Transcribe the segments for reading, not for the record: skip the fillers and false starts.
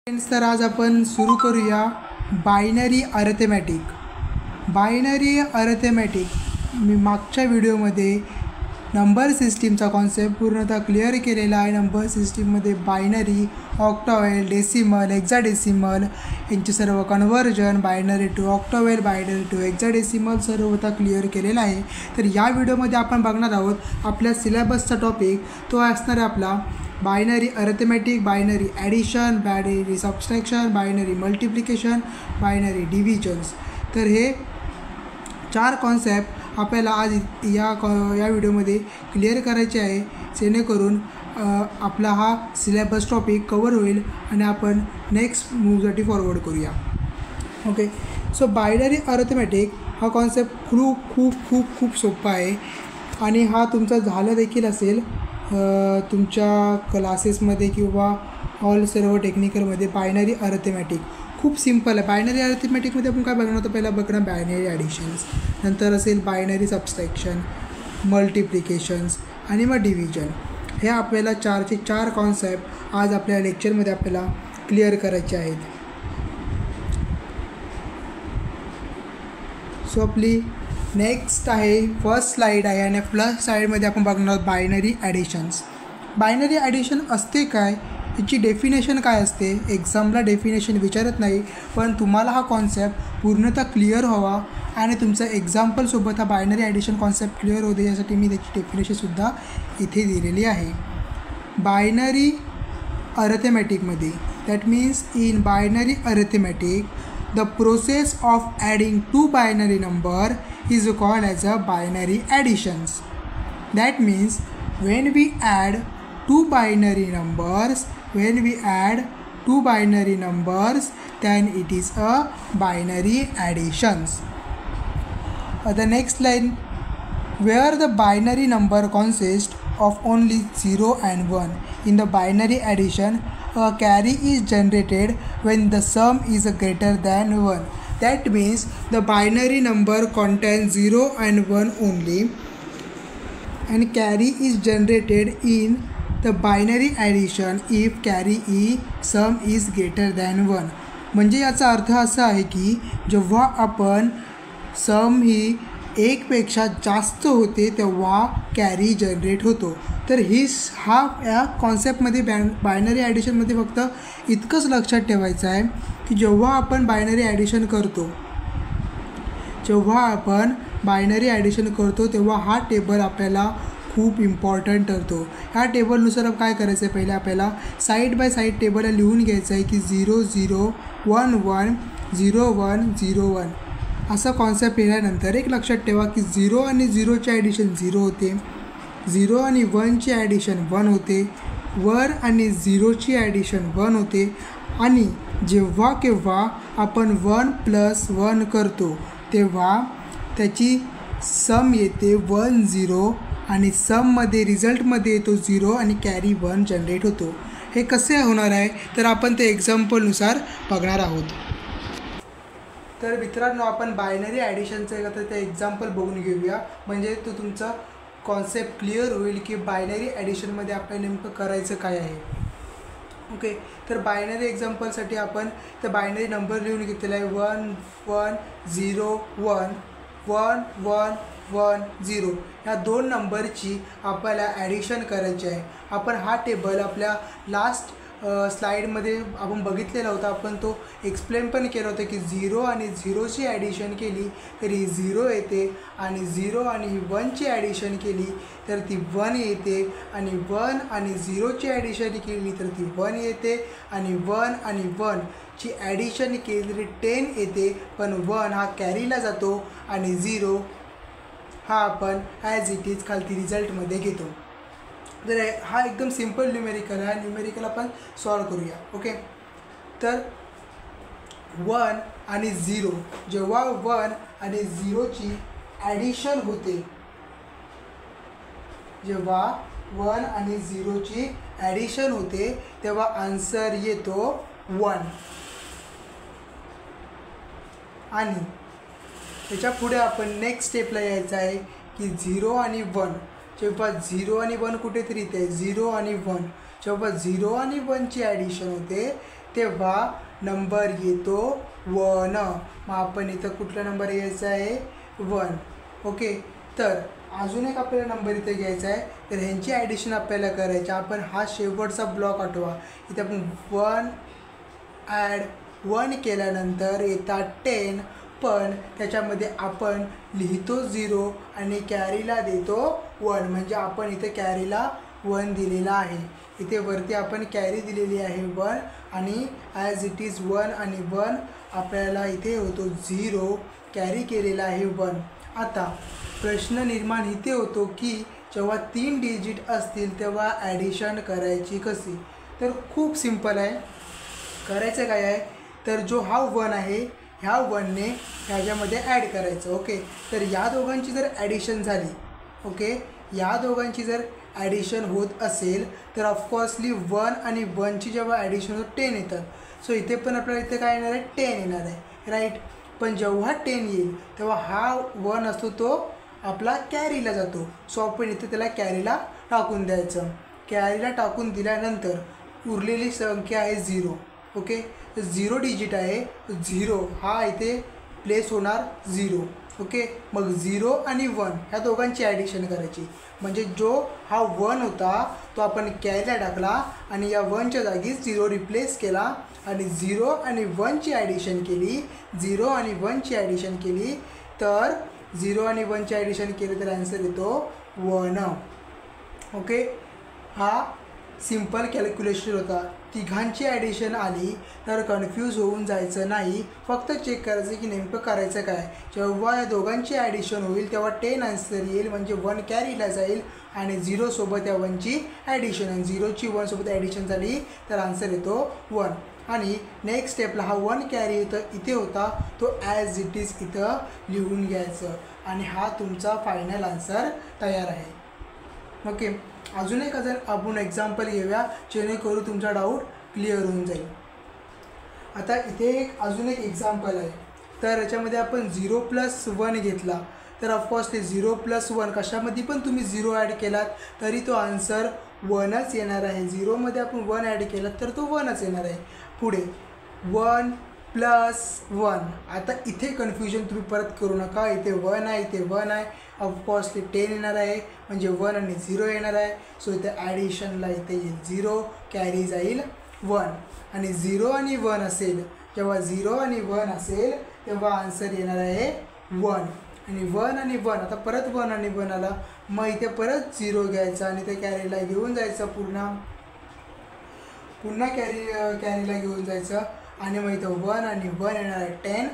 Friends, तर आज आपण सुरू करूया बायनरी अरिथमेटिक. मी मागच्या व्हिडिओमध्ये नंबर सिस्टीमचा कॉन्सेप्ट पूर्णतः क्लिअर केलेला आहे. नंबर सिस्टीममध्ये बायनरी, ऑक्टावेल, डेसिमल, हेक्साडेसिमल यांचे सर्व conversion, binary to octal, binary to hexadecimal सर्वता क्लिअर केलेला आहे. तर या व्हिडिओमध्ये आपण बघणार आहोत आपल्या सिलेबसचा टॉपिक. तो असणार आहे आपला binary arithmetic, binary addition, binary subtraction, binary multiplication, binary divisions. तर हे 4 कॉन्सेप्ट आपल्याला आज या व्हिडिओमध्ये क्लिअर करायचे आहे, जेणेकरून आपला हा सिलेबस टॉपिक कवर होईल आणि आपण नेक्स्ट मूवसाठी फॉरवर्ड करूया. ओके, सो बायनरी अरिथमेटिक हा कॉन्सेप्ट खूप सोपा आहे आणि हा तुमचा झाला देखील असेल तुमच्या क्लासेसमध्ये किंवा ऑल सर्व टेक्निकलमध्ये. बायनरी अरिथमेटिक खूप सिम्पल आहे. बायनरी अरिथमेटिकमध्ये आपण काय बघणार होतं, पहिला बघणार बायनरी ॲडिशन्स, नंतर असेल बायनरी सबस्ट्रॅक्शन, मल्टिप्लिकेशन्स आणि मग डिव्हिजन. हे आपल्याला 4 कॉन्सेप्ट आज आपल्या लेक्चरमध्ये आपल्याला क्लिअर करायचे आहेत. सो आपली नेक्स्ट आहे, फर्स्ट स्लाईड आहे आणि फर्स्ट स्लाईडमध्ये आपण बघणार आहोत बायनरी ॲडिशन्स. बायनरी ॲडिशन असते काय, याची डेफिनेशन काय असते. एक्झामला डेफिनेशन विचारत नाही, पण तुम्हाला हा कॉन्सेप्ट पूर्णतः क्लिअर व्हावा आणि तुमचं एक्झाम्पलसोबत हा बायनरी ॲडिशन कॉन्सेप्ट क्लिअर होते, यासाठी मी त्याची डेफिनेशनसुद्धा इथे दिलेली आहे. बायनरी अरिथमेटिकमध्ये, that means in binary arithmetic the process of adding 2 binary number is called as a binary additions. That means when we add two binary numbers, then it is a binary additions. The next line, where the binary number consists of only 0 and 1. In the binary addition, a carry is generated when the sum is greater than 1. That means the binary number contains 0 and 1 only, and carry is generated in the binary addition if sum is greater than 1. म्हणजे याचा अर्थ असा आहे की जेव्हा आपण सम ही 1 पेक्षा जास्त होते तेव्हा कॅरी जनरेट होतो. तर या कॉन्सेप्टमध्ये बायनरी ॲडिशनमध्ये फक्त इतकंच लक्षात ठेवायचं आहे की जेव्हा आपण बायनरी ॲडिशन करतो तेव्हा हा टेबल आपल्याला खूप इम्पॉर्टंट ठरतो. ह्या टेबलनुसार काय करायचं आहे, पहिले आपल्याला साईड बाय साईड टेबलला लिहून घ्यायचं आहे की 0 0 1 1 0 1 0 1 असा कॉन्सेप्ट येण्यानंतर एक लक्षात ठेवा की 0 आणि 0चे ॲडिशन 0 होते, 0 आणि 1ची ॲडिशन 1 होते, 1 आणि 0ची ॲडिशन 1 होते. आणि जेव्हा केव्हा आपण 1 + 1 करतो तेव्हा त्याची सम येते 1 0 आणि सममध्ये रिझल्टमध्ये येतो 0 आणि कॅरी 1 जनरेट होतो. हे कसे होणार आहे तर आपण ते एक्झाम्पलनुसार बघणार आहोत. तर मित्रांनो, आपण बायनरी ॲडिशनचं एखादं ते एक्झाम्पल बघून घेऊया, म्हणजे तो तुमचा कॉन्सेप्ट क्लिअर होईल की बायनरी ॲडिशनमध्ये आपल्याला नेमकं करायचं काय आहे. ओके, तर बायनरी एक्झाम्पलसाठी आपण तर बायनरी नंबर लिहून घेतलेला आहे 1 1 0 1 1 1 1 0. ह्या 2 नंबरची आपल्याला ॲडिशन करायची आहे. आपण हा टेबल आपल्या लास्ट स्लाईडमध्ये आपण बघितलेला होता, आपण तो एक्सप्लेन पण केला होता की 0 आणि 0ची ॲडिशन केली तरी 0 येते आणि 0 आणि 1ची ॲडिशन केली तर ती 1 येते आणि 1 आणि 0ची ॲडिशन केली तर ती 1 येते आणि 1 आणि 1ची ॲडिशन केली तरी 10 येते, पण 1 हा कॅरीला जातो आणि 0 हा आपण ॲज इट इज खालती रिझल्टमध्ये घेतो. तर हा एकदम सिम्पल न्यूमेरिकल आहे. न्यूमेरिकल आपण सॉल्व करूया. ओके, तर 1 आणि 0, जेव्हा 1 आणि 0ची ॲडिशन होते, जेव्हा 1 आणि 0ची ॲडिशन होते तेव्हा आन्सर येतो 1. आणि त्याच्या पुढे आपण नेक्स्ट स्टेपला यायचं आहे की 0 आणि 1, जेव्हा 0 आणि 1 कुठेतरी येते 0 आणि 1, जेव्हा 0 आणि 1ची ॲडिशन होते तेव्हा नंबर येतो 1. मग आपण इथं कुठला नंबर घ्यायचा आहे 1. ओके, तर अजून एक आपल्याला नंबर इथे घ्यायचा आहे. तर ह्यांची ॲडिशन आपल्याला करायची. आपण हा शेवटचा ब्लॉक आठवा. इथे आपण 1 ॲड 1 केल्यानंतर येतात 10, पण त्याच्यामध्ये आपण लिहितो 0 आणि कॅरीला देतो 1. म्हणजे आपण इथे कॅरीला 1 दिलेला आहे. इथे वरती आपण कॅरी दिलेली आहे 1 आणि ॲज इट इज 1 आणि 1 आपल्याला इथे होतो 0. कॅरी केलेला आहे 1. आता प्रश्न निर्माण इथे होतो की जेव्हा 3 डिजिट असतील तेव्हा ॲडिशन करायची कशी. तर खूप सिंपल आहे. करायचं काय आहे, तर जो हा 1 आहे ह्या 1ने ह्याच्यामध्ये ॲड करायचं. ओके, तर या दोघांची जर ॲडिशन झाली, ओके, या दोघांची जर ॲडिशन होत असेल तर ऑफकोर्सली 1 आणि 1ची जेव्हा ॲडिशन होतं 10 येतात. सो इथे पण आपल्याला इथे काय येणार आहे 10 येणार आहे, राईट. पण जेव्हा 10 येईल तेव्हा हा 1 असतो तो आपला कॅरीला जातो. सो आपण इथे त्याला कॅरीला टाकून द्यायचं. कॅरीला टाकून दिल्यानंतर उरलेली संख्या आहे 0. ओके, तर 0 डिजिट आहे. 0 हा इथे प्लेस होणार 0. ओके, मग 0 आणि 1 ह्या दोघांची ॲडिशन करायची. म्हणजे जो हा 1 होता तो आपण कॅरीला टाकला आणि या 1च्या जागी 0 रिप्लेस केला आणि 0 आणि 1ची ॲडिशन केली. 0 आणि 1ची ॲडिशन केली तर 0 आणि 1ची ॲडिशन केली तर आन्सर येतो 1. ओके, हा सिंपल कॅल्क्युलेशन होता. तिघांची ॲडिशन आली तर कन्फ्यूज होऊन जायचं नाही. फक्त चेक करायचं की नेमकं करायचं काय. जेव्हा या दोघांची ॲडिशन होईल तेव्हा 10 आन्सर येईल. म्हणजे 1 कॅरीला जाईल आणि 0 सोबत या 1ची ॲडिशन आणि 0ची 1 सोबत ॲडिशन झाली तर आन्सर येतो 1. आणि नेक्स्ट स्टेपला हा 1 कॅरी इथे होता तो ॲज इट इज इथं लिहून घ्यायचं आणि हा तुमचा फायनल आन्सर तयार आहे. ओके, अजून एक आपण एक्झाम्पल घेऊया जेणेकरून तुमचा डाऊट क्लिअर होऊन जाईल. आता इथे अजून एक एक्झाम्पल आहे. तर याच्यामध्ये आपण 0+1 घेतला तर ऑफकोर्स ते 0+1 कशामध्ये पण तुम्ही 0 ॲड केलात तरी तो आन्सर 1च येणार आहे. 0मध्ये आपण 1 ॲड केलात तर तो 1च येणार आहे. पुढे 1+1. आता इथे कन्फ्युजन तुम्ही परत करू नका. इथे 1 आहे, इथे 1 आहे. ऑफकोर्स ते 10 येणार आहे म्हणजे 1 आणि 0 येणार आहे. सो इथे ॲडिशनला इथे येईल 0, कॅरी जाईल 1 आणि 0 आणि 1 असेल. जेव्हा 0 आणि 1 असेल तेव्हा आन्सर येणार आहे 1 आणि 1 आणि 1. आता परत 1 आणि 1 आला मग इथे परत 0 घ्यायचा आणि ते कॅरीला घेऊन जायचं. पुन्हा कॅरीला घेऊन जायचं आणि मग इथं 1 आणि 1 येणार आहे 10.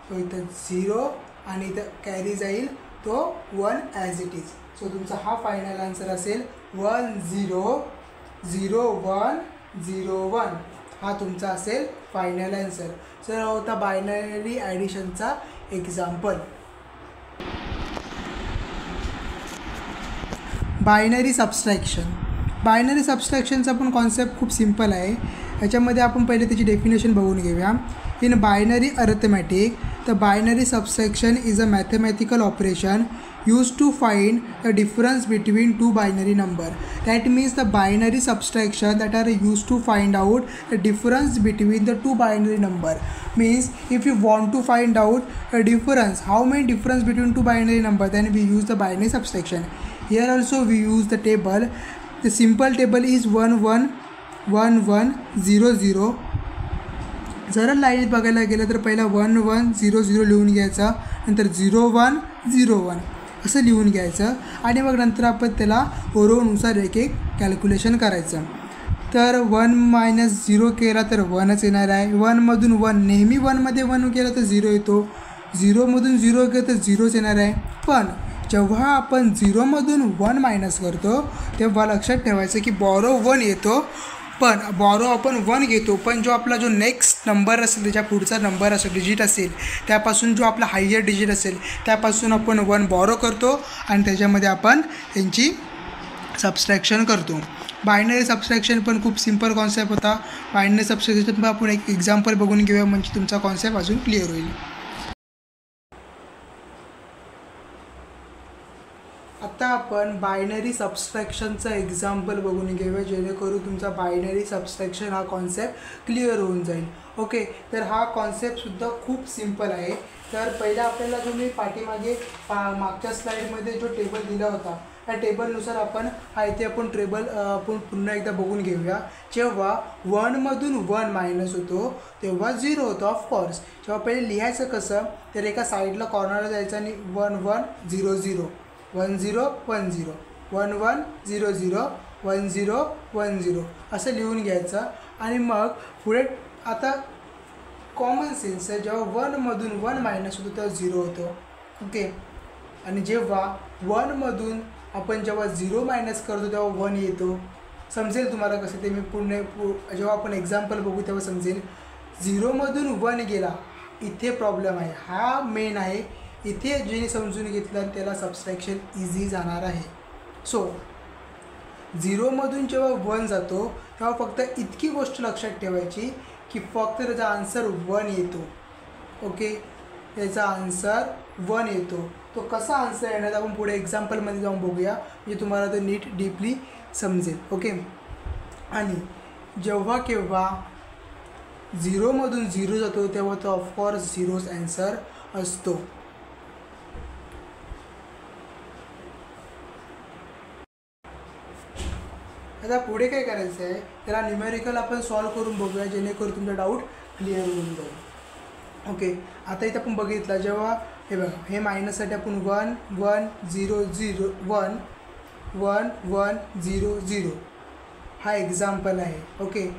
तो इथं 0 आणि इथं कॅरी जाईल तो 1 ॲज इट इज. सो तुमचा हा फायनल आन्सर असेल 1 0 0 1 0 1. हा तुमचा असेल फायनल आन्सर. सर हा होता बायनरी ॲडिशनचा एक्झाम्पल. बायनरी सबस्ट्रॅक्शनचा पण कॉन्सेप्ट खूप सिम्पल आहे. याच्यामध्ये आपण पहिले त्याची डेफिनेशन बघून घेऊया. In binary arithmetic the binary subtraction is a mathematical operation used to find the difference between two binary number. That means the binary subtraction that are used to find out the difference between the two binary number. Means if you want to find out a difference, how many difference between two binary number, then we use the binary subtraction. Here also we use the table. The simple table is 1 1 1 1 0 0. जर लाईनीत बघायला गेलं तर पहिला 1 1 0 0 लिहून घ्यायचा, नंतर 0 1 0 1 असं लिहून घ्यायचं आणि मग नंतर आपण त्याला ओरोनुसार एक एक कॅल्क्युलेशन करायचं. तर 1 - 0 केला तर 1च येणार आहे. 1मधून 1 नेहमी 1मध्ये 1 केलं तर 0 येतो. 0मधून 0 केलं तर 0च येणार आहे. पण जेव्हा आपण 0मधून 1 मायनस करतो तेव्हा लक्षात ठेवायचं की बॉरो 1 येतो. पण बॉरो आपण 1 घेतो, पण जो नेक्स्ट नंबर असेल त्याच्या पुढचा नंबर असेल डिजिट असेल त्यापासून जो आपला हायर डिजिट असेल त्यापासून आपण 1 बॉरो करतो आणि त्याच्यामध्ये आपण त्यांची सबस्ट्रॅक्शन करतो. बायनरी सबस्ट्रॅक्शन पण खूप सिंपल कॉन्सेप्ट होता. बायनरी सबस्ट्रॅक्शन पण आपण एक एक्झाम्पल बघून घेऊया म्हणजे तुमचा कॉन्सेप्ट अजून क्लिअर होईल. आत्ता आपण बायनरी सबस्ट्रॅक्शनचं एक्झाम्पल बघून घेऊया, जेणेकरून तुमचा बायनरी सबस्ट्रॅक्शन हा कॉन्सेप्ट क्लिअर होऊन जाईल. ओके, तर हा कॉन्सेप्टसुद्धा खूप सिम्पल आहे. तर पहिला आपल्याला जो मी पाठीमागे मागच्या स्लाईडमध्ये जो टेबल दिला होता त्या टेबलनुसार आपण इथे आपण टेबल आपण पुन्हा एकदा बघून घेऊया. जेव्हा 1मधून 1 मायनस होतो तेव्हा 0 होतो. ऑफकोर्स जेव्हा पहिले लिहायचं कसं, तर एका साईडला कॉर्नरला जायचं आणि 1 1 0 0 1 0 1 0 1 1 0 0 1 0 1 0 असं लिहून घ्यायचं. आणि मग पुढे आता कॉमन सेन्स आहे, जेव्हा 1मधून 1 मायनस होतो तेव्हा 0 होतो. ओके, आणि जेव्हा 1मधून आपण जेव्हा 0 मायनस करतो तेव्हा 1 येतो. समजेल तुम्हाला कसं ते मी जेव्हा आपण एक्झाम्पल बघू तेव्हा समजेल. 0मधून 1 गेला इथे प्रॉब्लेम आहे, हा मेन आहे. इथे ज्याने समजून घेतलं त्याला सबस्ट्रॅक्शन इझी जाणार आहे. सो 0मधून जेव्हा 1 जातो तेव्हा फक्त इतकी गोष्ट लक्षात ठेवायची की फक्त त्याचा आन्सर 1 येतो. ओके, त्याचा आन्सर 1 येतो. तो कसा आन्सर येणार आपण पुढे एक्झाम्पलमध्ये जाऊन बघूया, म्हणजे तुम्हाला तो नीट डीपली समजेल. ओके, आणि जेव्हा केव्हा 0मधून 0 जातो तेव्हा तो ऑफकोर्स 0च आन्सर असतो. आता पुढे काय करायचं आहे, त्याला न्यूमेरिकल आपण सॉल्व करून बघूया, जेणेकरून तुमचा डाऊट क्लिअर होऊन जाईल. ओके, आता इथे आपण बघितलं जेव्हा हे बघा, हे मायनससाठी आपण 1 1 0 0 1 1 1 0 0 हा एक्झाम्पल आहे. ओके,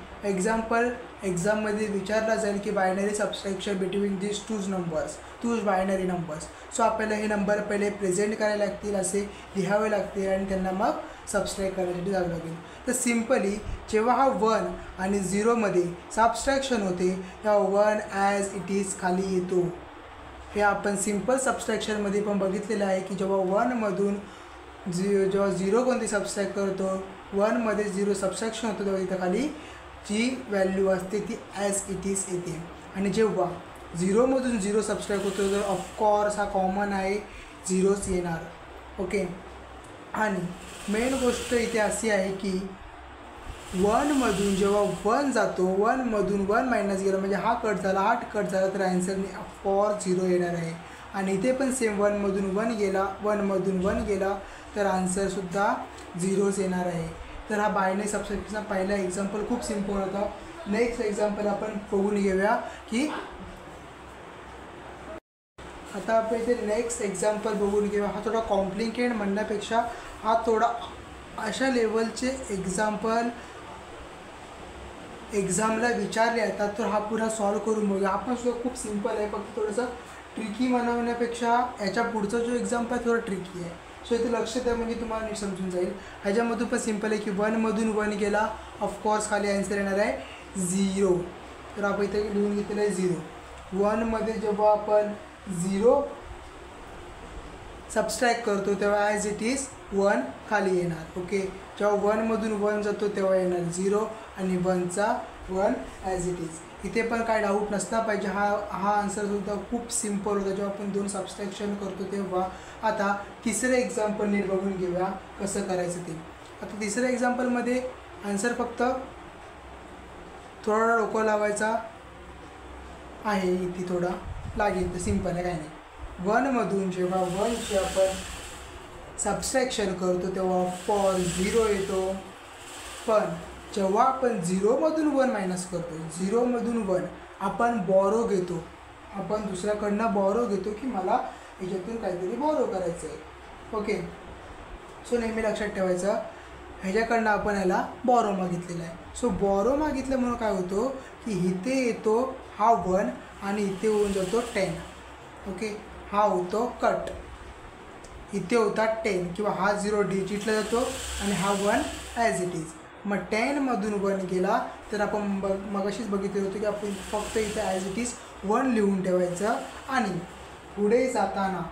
एक्झाममध्ये विचारला जाईल की बायनरी सबस्ट्रॅक्शन बिटवीन दिस टूज बायनरी नंबर्स. सो आपल्याला हे नंबर पहिले प्रेझेंट करायला लागतील, असे लिहावे लागतील आणि त्यांना मग सबस्ट्रॅक्ट करायसाठी जावं लागेल. तर सिम्पली जेव्हा हा 1 आणि 0मध्ये सबस्ट्रॅक्शन होते तेव्हा 1 ॲज इट इज खाली येतो. हे आपण सिम्पल सबस्ट्रॅक्शनमध्ये पण बघितलेलं आहे की जेव्हा 1मधून जेव्हा 0 कोणती सबस्ट्रॅक्ट करतो, 1मध्ये 0 सबस्ट्रॅक्शन होतो तेव्हा इथं खाली जी व्हॅल्यू असते ती ॲज इट इज येते. आणि जेव्हा 0मधून 0 सबस्ट्रॅक्ट होतो तर ऑफकोर्स हा कॉमन आहे, 0च येणार. ओके, आणि मेन गोष्ट इथे अशी आहे की 1मधून जेव्हा 1 जातो, 1मधून 1 मायनस गेला म्हणजे हा कट झाला, हा कट झाला तर ॲन्सरने ऑफकोर्स 0 येणार आहे. आणि इथे पण सेम 1मधून 1 गेला, 1मधून 1 गेला तर आन्सरसुद्धा 0च येणार आहे. तर हा बायनरी सबस्ट्रॅक्शनचा पहिला एक्झाम्पल खूप सिम्पल होता. नेक्स्ट एक्झाम्पल आपण बघून घेऊया की आता आपण इथे नेक्स्ट एक्झाम्पल बघून घेऊया. हा थोडा कॉम्प्लिकेटेड म्हणण्यापेक्षा हा थोडा अशा लेवलचे एक्झाम्पल एक्झामला विचारले येतात, तर हा पुरा सॉल्व करून बघूया. आपण सुद्धा खूप सिम्पल आहे, फक्त थोडंसं ट्रिकी बनवण्यापेक्षा याच्या पुढचा जो एक्झाम्पल आहे थोडा ट्रिकी आहे. सो इथे लक्ष द्या म्हणजे तुम्हाला नीट समजून जाईल. ह्याच्यामधून पण सिम्पल आहे की 1मधून 1 गेला, ऑफकोर्स खाली आन्सर येणार आहे 0. तर आपण इथे लिहून घेतलेलं आहे 0. 1मध्ये जेव्हा आपण 0 सबस्ट्रॅक्ट करतो तेव्हा ॲज इट इज 1 खाली येणार. ओके, जेव्हा 1मधून 1 जातो तेव्हा येणार 0 आणि 1चा 1 ॲज इट इज. इथे पण काय डाऊट नसला पाहिजे. हा आन्सरसुद्धा खूप सिम्पल होता जेव्हा आपण 2 सबस्ट्रॅक्शन करतो तेव्हा. आता तिसरं एक्झाम्पल नीट बघून घेऊया कसं करायचं ते. आता तिसऱ्या एक्झाम्पलमध्ये आन्सर फक्त थोडा डोकं लावायचा आहे, इथे थोडा लागेल, तर सिम्पल आहे, काय नाही. 1मधून जेव्हा 1ची आपण सबस्ट्रॅक्शन करतो तेव्हा ऑफकोर्स 0 येतो. पण जेव्हा आपण 0मधून 1 मायनस करतो, 0मधून 1 आपण बॉरो घेतो, आपण दुसऱ्याकडनं बॉरो घेतो की मला ह्याच्यातून काहीतरी बॉरो करायचं आहे. ओके, सो नेहमी लक्षात ठेवायचं ह्याच्याकडनं आपण ह्याला बॉरो मागितलेला आहे. सो बॉरो मागितल्यामुळं काय होतो की इथे येतो हा 1 आणि इथे होऊन जातो 10. ओके, हा होतो कट, इथे होता 10 किंवा हा 0 डिजिटला जातो आणि हा 1 ॲज इट इज. मग 10मधून 1 गेला तर आपण मगाशीच बघितलं होतं की आपण फक्त इथे ॲज इट इज 1 लिहून ठेवायचं आणि पुढे जाताना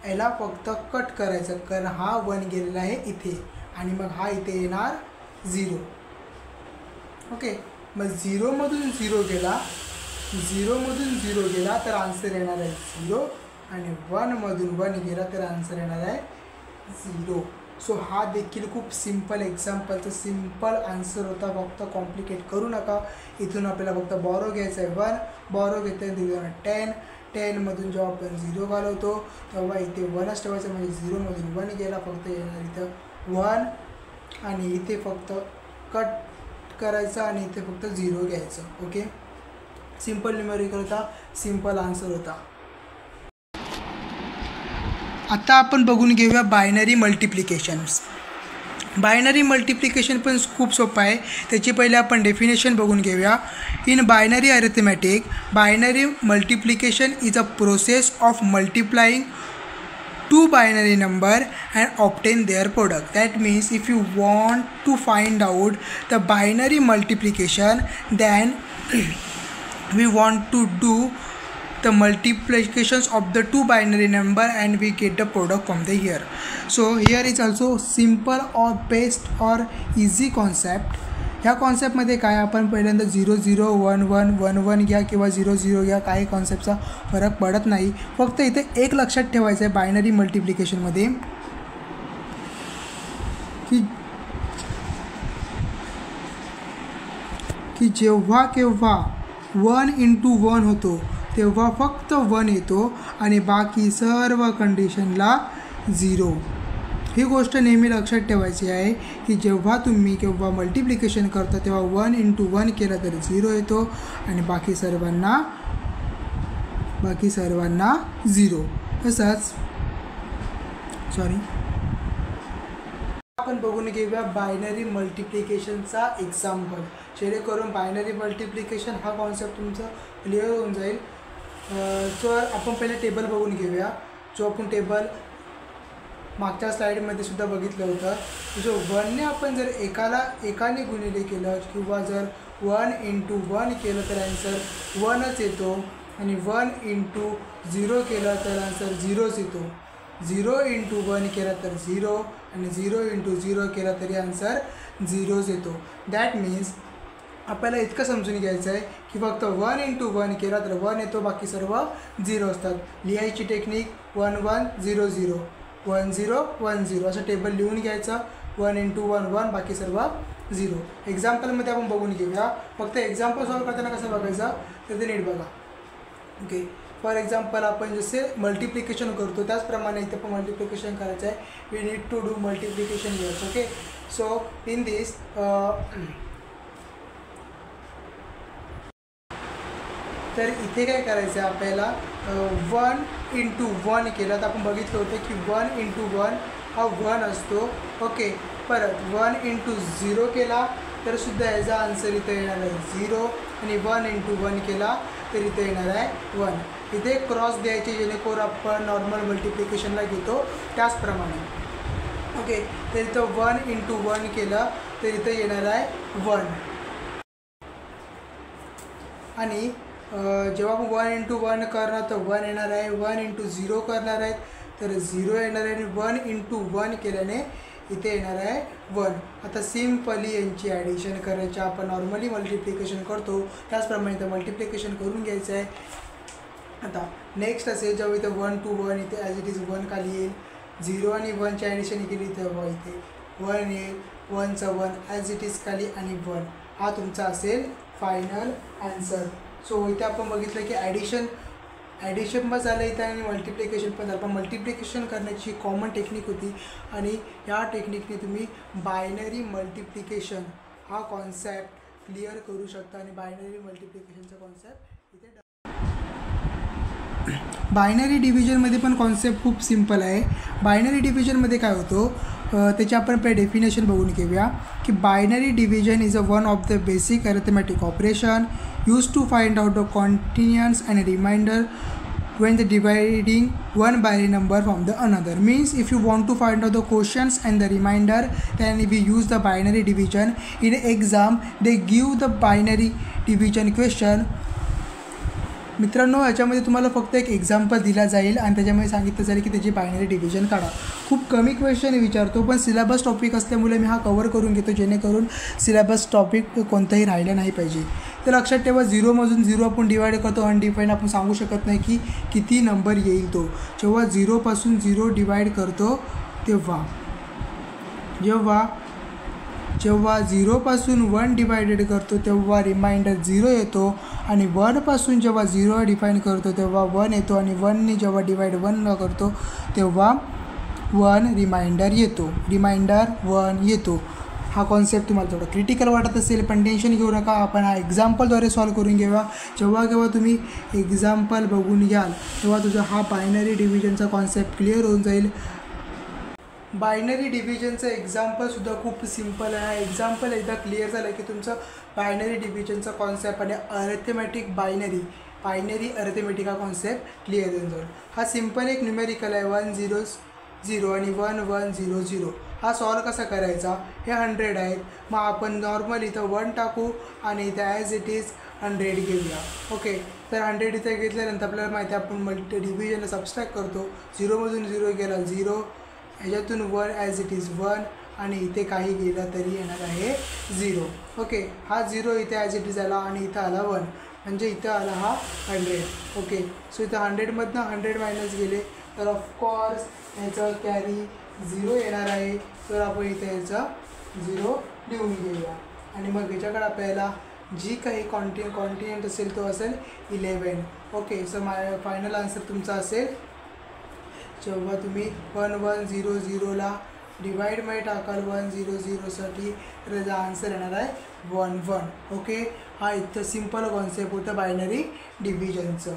याला फक्त कट करायचं, कारण हा 1 गेलेला आहे इथे आणि मग हा इथे येणार 0. ओके, मग 0मधून 0 गेला, 0मधून 0 गेला तर आन्सर येणार आहे 0 आणि 1मधून 1 गेला तर आन्सर येणार आहे 0. सो हा देखील खूप सिम्पल एक्झाम्पलचं सिम्पल आन्सर होता, फक्त कॉम्प्लिकेट करू नका. इथून आपल्याला फक्त बॉरो घ्यायचं आहे 1, बॉरो घेता येईल 10मधून जेव्हा आपण 0 घालवतो तेव्हा इथे 1च ठेवायचं, म्हणजे 0मधून 1 गेला, फक्त येणार इथं 1 आणि इथे फक्त कट करायचं आणि इथे फक्त 0 घ्यायचं. ओके, सिम्पल न्यूमेरिकल होता, सिम्पल आन्सर होता. आता आपण बघून घेऊया बायनरी मल्टिप्लिकेशन्स. बायनरी मल्टिप्लिकेशन पण खूप सोपं आहे. त्याची पहिले आपण डेफिनेशन बघून घेऊया. In binary arithmetic, binary multiplication is a process of multiplying two binary number and obtain their product. That means if you want to find out the binary multiplication, then we want to do the multiplications of the two binary number and we get the product from the here. So here is also simple or best or easy concept. ह्या कॉन्सेप्टमध्ये काय, आपण पहिल्यांदा 0 0 1 1 1 1 घ्या किंवा 0 0 घ्या, काही कॉन्सेप्टचा फरक पडत नाही. फक्त इथे एक लक्षात ठेवायचं आहे बायनरी मल्टिप्लिकेशनमध्ये की जेव्हा केव्हा 1 × 1 होतो तेव्हा फक्त 1 येतो आणि बाकी सर्व कंडिशनला 0. ही गोष्ट नेहमी लक्षात ठेवायची आहे की जेव्हा तुम्ही केव्हा मल्टिप्लिकेशन करता तेव्हा 1 × 1 केलं तर 0 येतो आणि बाकी सर्वांना 0. तसंच आपण बघून घेऊया बायनरी मल्टिप्लिकेशनचा एक्झाम्पल, जेणेकरून बायनरी मल्टिप्लिकेशन हा कॉन्सेप्ट तुमचा क्लिअर होऊन जाईल. तर आपण पहिले टेबल बघून घेऊया. जो आपण टेबल मागच्या स्लाईडमध्ये सुद्धा बघितलं होतं. जो 1ने आपण जर एकाने गुणिले केलं किंवा जर 1 × 1 केलं तर आन्सर 1च येतो आणि 1 × 0 केलं तर आन्सर 0च येतो. 0 × 1 केला तर 0 आणि 0 × 0 केला तरी आन्सर 0च येतो. दॅट मीन्स आपल्याला इतकं समजून घ्यायचं आहे की फक्त 1 × 1 केला तर 1 येतो, बाकी सर्व 0 असतात. लिहायची टेक्निक 1 1 0 0 1 0 1 0 असं टेबल लिहून घ्यायचं. 1 × 1 1, बाकी सर्व 0. एक्झाम्पलमध्ये आपण बघून घेऊया. फक्त एक्झाम्पल सॉल्व करताना कसं बघायचं तर ते नीट बघा. ओके, फॉर एक्झाम्पल आपण जसे मल्टिप्लिकेशन करतो त्याचप्रमाणे इथे पण मल्टिप्लिकेशन करायचं आहे. We need to do multiplication here. Okay, so in this तर इथे काय करायचं आहे आपल्याला, 1 × 1 केलं तर आपण बघितलं होतं की 1 × 1 हा 1 असतो. ओके, परत 1 × 0 केला तर सुद्धा याचा आन्सर इथं येणार आहे 0 आणि 1 × 1 केला तर इथं येणार आहे 1. इथे क्रॉस द्यायचे जेणेकरून आपण नॉर्मल मल्टिप्लिकेशनला घेतो त्याचप्रमाणे. ओके, तर इथं 1 × 1 केलं तर इथं येणार आहे 1 आणि जेव्हा आपण 1 × 1 करणार तर 1 येणार आहे. 1 × 0 करणार आहेत तर 0 येणार आहे आणि 1 × 1 केल्याने इथे येणार आहे 1. आता सिम्पली यांची ॲडिशन करायची. आपण नॉर्मली मल्टिप्लिकेशन करतो त्याचप्रमाणे इथं मल्टिप्लिकेशन करून घ्यायचं आहे. आता नेक्स्ट असेल जेव्हा इथं 1 × 1 इथे ॲज इट इज 1 खाली येईल. 0 आणि 1ची ॲडिशन केली तेव्हा इथे 1 येईल. 1चं 1 ॲज इट इज खाली आणि 1. हा तुमचा असेल फायनल ॲन्सर. सो इथे आपण बघितलं की ॲडिशन पण झालं इथं आणि मल्टिप्लिकेशन पण झालं. पण मल्टिप्लिकेशन करण्याची कॉमन टेक्निक होती आणि या टेक्निकने तुम्ही बायनरी मल्टिप्लिकेशन हा कॉन्सेप्ट क्लिअर करू शकता आणि बायनरी मल्टिप्लिकेशनचा कॉन्सेप्ट इथे. बायनरी डिव्हिजनमध्ये पण कॉन्सेप्ट खूप सिम्पल आहे. बायनरी डिव्हिजनमध्ये काय होतं त्याची आपण पहिले डेफिनेशन बघून घेऊया की binary division is one of the basic arithmetic operation used to find out the continuance and remainder when the dividing one binary number from the another. Means if you want to find out the quotients and the remainder, then we use the binary division. In exam they give the binary division question. मित्रांनो, याच्यामध्ये तुम्हाला फक्त एक example दिला जाईल आणि त्याच्यामध्ये सांगितलं जाईल की त्याची बायनरी डिव्हिजन काढा. खूप कमी क्वेश्चन विचारतो पण सिलेबस टॉपिक असल्यामुळे मी हा कवर करून घेतो जेणेकरून सिलेबस टॉपिक कोणताही राहिला नाही पाहिजे. तर लक्षात ठेवा 0मधून 0 आपण डिवाईड करतो अनडिफाईन. आपण सांगू शकत नाही की किती नंबर येईल तो. जेव्हा 0पासून 0 डिवाईड करतो तेव्हा जेव्हा 0पासून 1 डिवायडेड करतो तेव्हा रिमाइंडर 0 येतो आणि 1पासून जेव्हा 0 डिफाईन करतो तेव्हा 1 येतो आणि 1ने जेव्हा डिवाइड 1 करतो तेव्हा 1 रिमाइंडर 1 येतो. हा कॉन्सेप्ट तुम्हाला थोडा क्रिटिकल वाटत असेल पण टेन्शन घेऊ नका, आपण हा एक्झाम्पलद्वारे सॉल्व करून घेऊया. जेव्हा तुम्ही एक्झाम्पल बघून घ्याल तेव्हा तुझा हा बायनरी डिव्हिजनचा कॉन्सेप्ट क्लिअर होऊन जाईल. बायनरी डिव्हिजनचं एक्झाम्पलसुद्धा खूप सिम्पल आहे. एक्झाम्पल एकदा क्लिअर झालं की तुमचं बायनरी डिव्हिजनचा कॉन्सेप्ट आणि अर्थमॅटिक बायनरी अर्थमॅटिक हा कॉन्सेप्ट क्लिअर होऊन जाईल. हा सिम्पल एक न्यूमेरिकल आहे 1 0 0 आणि 1 1 0 0. हा सॉल्व कसा करायचा, हे 100 आहेत, मग आपण नॉर्मल इथं 1 टाकू आणि इथं ॲज इट इज 100 घेऊया. ओके, तर 100 इथं घेतल्यानंतर आपल्याला माहिती आहे आपण डिव्हिजनला सबस्ट्रॅक्ट करतो. 0मधून 0 गेला 0, ह्याच्यातून 1 ॲज इट इज 1 आणि इथे काही गेला तरी येणार आहे 0. ओके, हा 0 इथे ॲज इट इज आला आणि इथं आला 1 म्हणजे इथं आला हा 100. ओके, सो इथं 100मधनं 100 मायनस गेले तर ऑफकोर्स ह्याचं कॅरी 0 येणार आहे. तर आपण इथे ह्याचा 0 लिहून घेऊया आणि मग ह्याच्याकडे आपल्याला जी काही कॉन्टिनेंट असेल तो असेल 11. ओके, सो फायनल आन्सर तुमचा असेल जेव्हा तुम्ही 1 1 0 0ला डिवाईडमध्ये टाकाल 1 0 0साठी तर त्याचा आन्सर येणार आहे 1 1. ओके, हा इथं सिम्पल कॉन्सेप्ट होतं बायनरी डिव्हिजनचं.